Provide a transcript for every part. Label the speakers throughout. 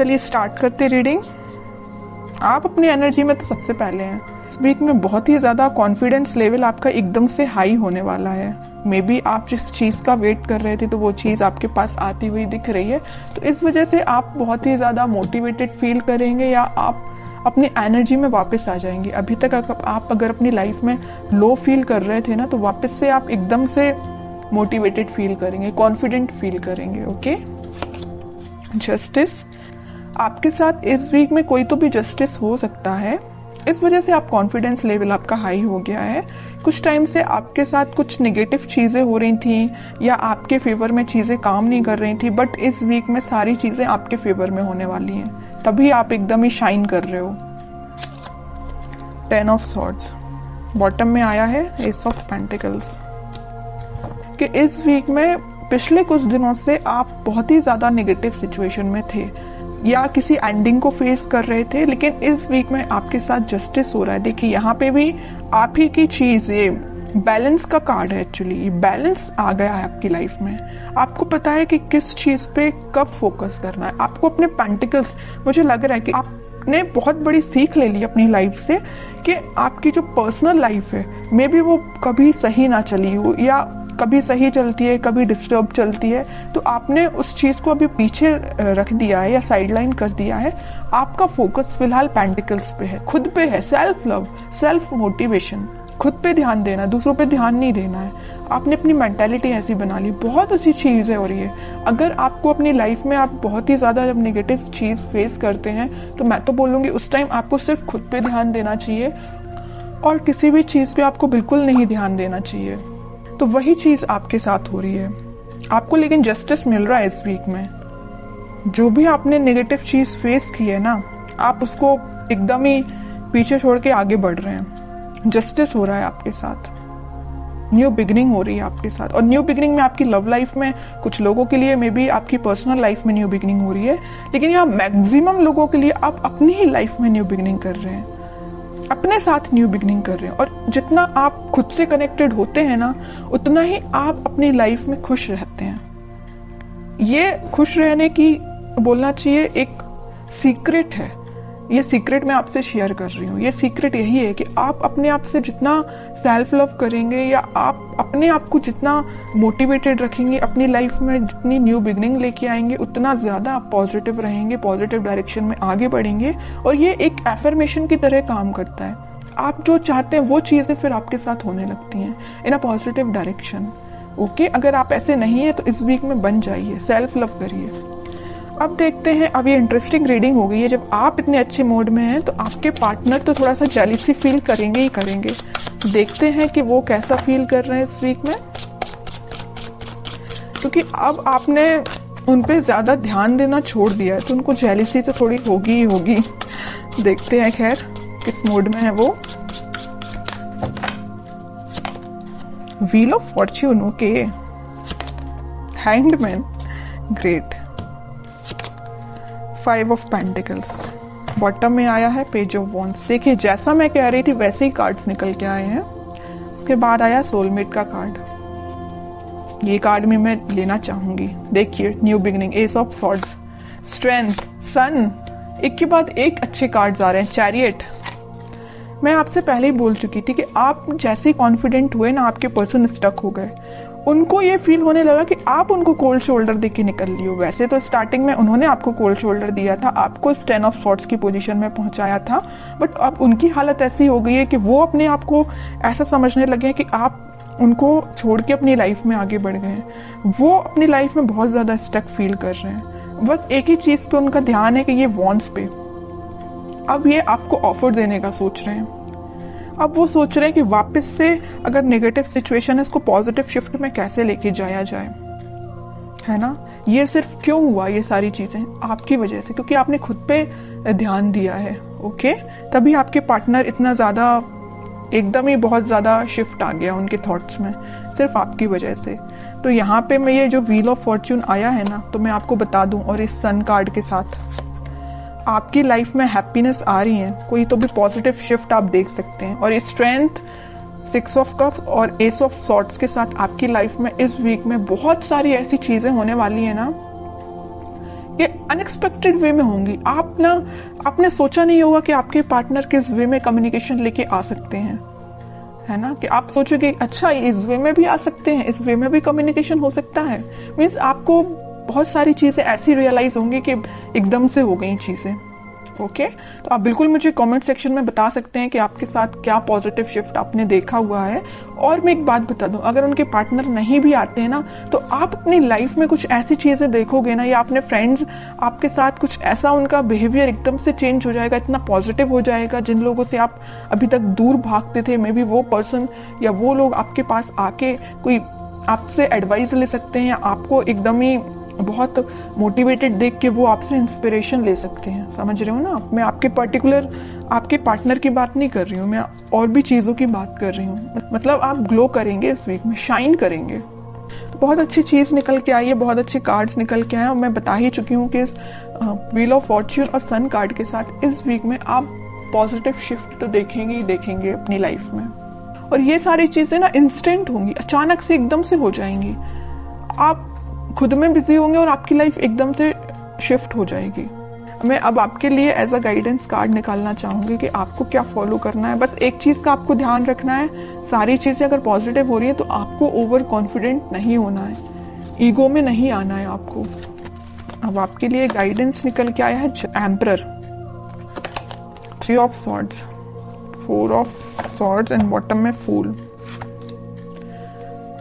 Speaker 1: चलिए स्टार्ट करते रीडिंग। आप अपनी एनर्जी में तो सबसे पहले हैं। इस वीक में बहुत ही ज्यादा कॉन्फिडेंस लेवल आपका एकदम से हाई होने वाला है। मे बी आप जिस चीज का वेट कर रहे थे तो वो चीज आपके पास आती हुई दिख रही है, तो इस वजह से आप बहुत ही ज्यादा मोटिवेटेड फील करेंगे या आप अपनी एनर्जी में वापस आ जाएंगे। अभी तक आप अगर अपनी लाइफ में लो फील कर रहे थे ना, तो वापस से आप एकदम से मोटिवेटेड फील करेंगे, कॉन्फिडेंट फील करेंगे। ओके, जस्टिस, आपके साथ इस वीक में कोई तो भी जस्टिस हो सकता है, इस वजह से आप कॉन्फिडेंस लेवल आपका हाई हो गया है। कुछ टाइम से आपके साथ कुछ नेगेटिव चीजें हो रही थी या आपके फेवर में चीजें काम नहीं कर रही थी, बट इस वीक में सारी चीजें आपके फेवर में होने वाली हैं, तभी आप एकदम ही शाइन कर रहे हो। 10 ऑफ सॉर्ड्स बॉटम में आया है, एस ऑफ पेंटिकल्स, कि इस वीक में पिछले कुछ दिनों से आप बहुत ही ज्यादा नेगेटिव सिचुएशन में थे या किसी एंडिंग को फेस कर रहे थे, लेकिन इस वीक में आपके साथ जस्टिस हो रहा है। देखिए यहाँ पे भी आप ही की चीज, ये बैलेंस का कार्ड है। एक्चुअली बैलेंस आ गया है आपकी लाइफ में। आपको पता है कि किस चीज पे कब फोकस करना है। आपको अपने पेंटिकल्स, मुझे लग रहा है कि आपने बहुत बड़ी सीख ले ली अपनी लाइफ से कि आपकी जो पर्सनल लाइफ है मे बी वो कभी सही ना चली हो या कभी सही चलती है, कभी डिस्टर्ब चलती है, तो आपने उस चीज को अभी पीछे रख दिया है या साइडलाइन कर दिया है। आपका फोकस फिलहाल पेंटिकल्स पे है, खुद पे है, सेल्फ लव, सेल्फ मोटिवेशन, खुद पे ध्यान देना, दूसरों पे ध्यान नहीं देना है। आपने अपनी मेंटालिटी ऐसी बना ली, बहुत अच्छी चीज है। और ये अगर आपको अपनी लाइफ में आप बहुत ही ज्यादा जब नेगेटिव चीज फेस करते हैं, तो मैं तो बोलूंगी उस टाइम आपको सिर्फ खुद पे ध्यान देना चाहिए और किसी भी चीज पे आपको बिल्कुल नहीं ध्यान देना चाहिए। तो वही चीज आपके साथ हो रही है आपको, लेकिन जस्टिस मिल रहा है इस वीक में। जो भी आपने नेगेटिव चीज फेस की है ना, आप उसको एकदम ही पीछे छोड़ के आगे बढ़ रहे हैं। जस्टिस हो रहा है आपके साथ, न्यू बिगिनिंग हो रही है आपके साथ। और न्यू बिगिनिंग में आपकी लव लाइफ में, कुछ लोगों के लिए मे बी आपकी पर्सनल लाइफ में न्यू बिगिनिंग हो रही है, लेकिन यहाँ मैक्सिमम लोगों के लिए आप अपनी ही लाइफ में न्यू बिगिनिंग कर रहे हैं, अपने साथ न्यू बिगिनिंग कर रहे हैं। और जितना आप खुद से कनेक्टेड होते हैं ना, उतना ही आप अपनी लाइफ में खुश रहते हैं। ये खुश रहने की बोलना चाहिए एक सीक्रेट है। ये सीक्रेट मैं आपसे शेयर कर रही हूँ। ये सीक्रेट यही है कि आप अपने आप से जितना सेल्फ लव करेंगे या आप अपने आप को जितना मोटिवेटेड रखेंगे, अपनी लाइफ में जितनी न्यू बिगिनिंग लेके आएंगे, उतना ज्यादा आप पॉजिटिव रहेंगे, पॉजिटिव डायरेक्शन में आगे बढ़ेंगे। और ये एक एफर्मेशन की तरह काम करता है। आप जो चाहते हैं वो चीजें फिर आपके साथ होने लगती हैं इन अ पॉजिटिव डायरेक्शन। ओके, अगर आप ऐसे नहीं है तो इस वीक में बन जाइए, सेल्फ लव करिए। अब देखते हैं, अब ये इंटरेस्टिंग रीडिंग हो गई है। जब आप इतने अच्छे मूड में हैं तो आपके पार्टनर तो थोड़ा सा जेलसी फील करेंगे ही करेंगे। देखते हैं कि वो कैसा फील कर रहे हैं इस वीक में, क्योंकि अब आपने उन पे ज्यादा ध्यान देना छोड़ दिया है, तो उनको जेलसी तो थोड़ी होगी ही होगी। देखते हैं खैर किस मूड में है वो। Wheel of Fortune, okay, hanged man, great, 5 of pentacles, bottom में आया है पेज ऑफ वॉन्ड्स। देखिए जैसा मैं कह रही थी वैसे ही कार्ड्स निकल के आए हैं। उसके बाद आया सोलमेट का कार्ड। ये कार्ड भी मैं लेना चाहूंगी। देखिए new beginning, ace of swords, strength, sun, एक के बाद एक अच्छे कार्ड्स आ रहे हैं। चैरियट, मैं आपसे पहले ही बोल चुकी थी कि आप जैसे ही कॉन्फिडेंट हुए ना, आपके पर्सन स्टक हो गए। उनको ये फील होने लगा कि आप उनको कोल्ड शोल्डर देके निकल लियो। वैसे तो स्टार्टिंग में उन्होंने आपको कोल्ड शोल्डर दिया था, आपको 10 ऑफ सॉर्ड्स की पोजीशन में पहुंचाया था, बट अब उनकी हालत ऐसी हो गई है कि वो अपने आप को ऐसा समझने लगे हैं कि आप उनको छोड़ के अपनी लाइफ में आगे बढ़ गए हैं। वो अपनी लाइफ में बहुत ज्यादा स्टक फील कर रहे हैं। बस एक ही चीज पे उनका ध्यान है कि ये वॉन्ट्स पे। अब ये आपको ऑफर देने का सोच रहे हैं। अब वो सोच रहे हैं कि वापस से अगर नेगेटिव सिचुएशन है, इसको पॉजिटिव शिफ्ट में कैसे लेके जाया जाए, है ना। ये सिर्फ क्यों हुआ, ये सारी चीजें आपकी वजह से, क्योंकि आपने खुद पे ध्यान दिया है। ओके, तभी आपके पार्टनर इतना ज्यादा एकदम ही बहुत ज्यादा शिफ्ट आ गया उनके थॉट्स में, सिर्फ आपकी वजह से। तो यहाँ पे मैं ये जो व्हील ऑफ फॉर्च्यून आया है ना, तो मैं आपको बता दूं, और इस सन कार्ड के साथ आपकी लाइफ में हैप्पीनेस आ रही है, कोई तो भी पॉजिटिव शिफ्ट आप देख सकते हैं। और स्ट्रेंथ, 6 ऑफ कप्स और एस ऑफ सॉर्ड्स के साथ आपकी लाइफ में इस वीक में बहुत सारी ऐसी चीजें होने वाली है ना ये अनएक्सपेक्टेड वे में होंगी। आपने सोचा नहीं होगा कि आपके पार्टनर किस वे में कम्युनिकेशन लेके आ सकते हैं, है ना, कि आप सोचोगे अच्छा इस वे में भी आ सकते हैं, इस वे में भी कम्युनिकेशन हो सकता है। मीन्स आपको बहुत सारी चीजें ऐसी रियलाइज होंगी कि एकदम से हो गई चीजें। ओके, तो आप बिल्कुल मुझे कमेंट सेक्शन में बता सकते हैं कि आपके साथ क्या पॉजिटिव शिफ्ट आपने देखा हुआ है। और मैं एक बात बता दूं, अगर उनके पार्टनर नहीं भी आते हैं ना, तो आप अपनी लाइफ में कुछ ऐसी चीजें देखोगे ना, या अपने फ्रेंड्स आपके साथ कुछ ऐसा, उनका बिहेवियर एकदम से चेंज हो जाएगा, इतना पॉजिटिव हो जाएगा। जिन लोगों से आप अभी तक दूर भागते थे, मे बी वो पर्सन या वो लोग आपके पास आके कोई आपसे एडवाइस ले सकते हैं, या आपको एकदम ही बहुत मोटिवेटेड देख के वो आपसे इंस्पिरेशन ले सकते हैं। समझ रहे हो ना? मैं आपके पर्टिकुलर आपके पार्टनर की बात नहीं कर रही हूँ, मैं और भी चीजों की बात कर रही हूँ। मतलब आप ग्लो करेंगे इस वीक में, शाइन करेंगे। तो बहुत अच्छी चीज निकल के आई है, बहुत अच्छे कार्ड्स निकल के आए, और मैं बता ही चुकी हूँ कि इस व्हील ऑफ फॉर्च्यून और सन कार्ड के साथ इस वीक में आप पॉजिटिव शिफ्ट तो देखेंगे ही देखेंगे अपनी लाइफ में। और ये सारी चीजें ना इंस्टेंट होंगी, अचानक से एकदम से हो जाएंगी। आप खुद में बिजी होंगे और आपकी लाइफ एकदम से शिफ्ट हो जाएगी। मैं अब आपके लिए एज अ गाइडेंस कार्ड निकालना चाहूंगी कि आपको क्या फॉलो करना है। बस एक चीज का आपको ध्यान रखना है, सारी चीजें अगर पॉजिटिव हो रही है तो आपको ओवर कॉन्फिडेंट नहीं होना है, ईगो में नहीं आना है आपको। अब आपके लिए गाइडेंस निकल के आया है emperor, 3 of swords, 4 of swords and bottom में फूल।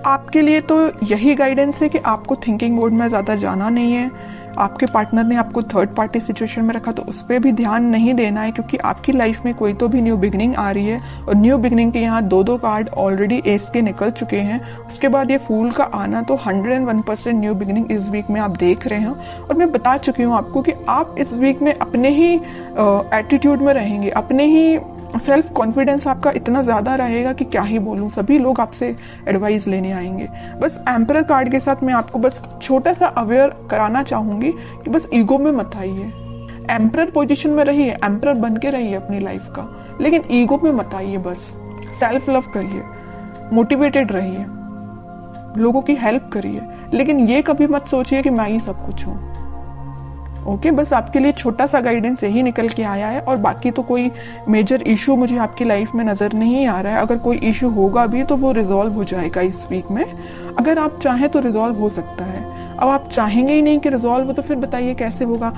Speaker 1: आपके लिए तो यही गाइडेंस है कि आपको थिंकिंग मोड में ज्यादा जाना नहीं है। आपके पार्टनर ने आपको थर्ड पार्टी सिचुएशन में रखा तो उस पर भी ध्यान नहीं देना है, क्योंकि आपकी लाइफ में कोई तो भी न्यू बिगनिंग आ रही है। और न्यू बिगनिंग के यहाँ 2 कार्ड ऑलरेडी एस के निकल चुके हैं। उसके बाद ये फूल का आना, तो 101% न्यू बिगनिंग इस वीक में आप देख रहे हैं। और मैं बता चुकी हूँ आपको कि आप इस वीक में अपने ही एटीट्यूड में रहेंगे, अपने ही सेल्फ कॉन्फिडेंस आपका इतना ज्यादा रहेगा कि क्या ही बोलूं, सभी लोग आपसे एडवाइस लेने आएंगे। बस एम्परर कार्ड के साथ मैं आपको बस छोटा सा अवेयर कराना चाहूंगी कि बस ईगो में मत आइए। एम्परर पोजीशन में रहिए, एम्परर बन के रहिए अपनी लाइफ का, लेकिन ईगो में मत आइए। बस सेल्फ लव करिए, मोटिवेटेड रहिए, लोगों की हेल्प करिए, लेकिन ये कभी मत सोचिए कि मैं ही सब कुछ हूं। ओके, बस आपके लिए छोटा सा गाइडेंस यही निकल के आया है। और बाकी तो कोई मेजर इशू मुझे आपकी लाइफ में नजर नहीं आ रहा है। अगर कोई इशू होगा भी तो वो रिजॉल्व हो जाएगा इस वीक में। अगर आप चाहें तो रिजॉल्व हो सकता है। अब आप चाहेंगे ही नहीं कि रिजॉल्व हो, तो फिर बताइए कैसे होगा।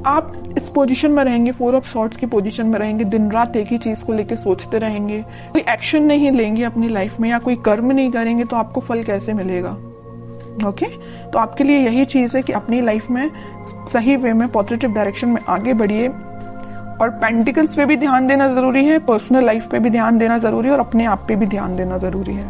Speaker 1: आप इस पोजीशन में रहेंगे, 4 ऑफ सॉर्ड्स की पोजीशन में रहेंगे, दिन रात एक ही चीज को लेकर सोचते रहेंगे, कोई एक्शन नहीं लेंगे अपनी लाइफ में, या कोई कर्म नहीं करेंगे, तो आपको फल कैसे मिलेगा? ओके, तो आपके लिए यही चीज है कि अपनी लाइफ में सही वे में पॉजिटिव डायरेक्शन में आगे बढ़िए। और पेंटिकल्स पे भी ध्यान देना जरूरी है, पर्सनल लाइफ पे भी ध्यान देना जरूरी है, और अपने आप पे भी ध्यान देना जरूरी है।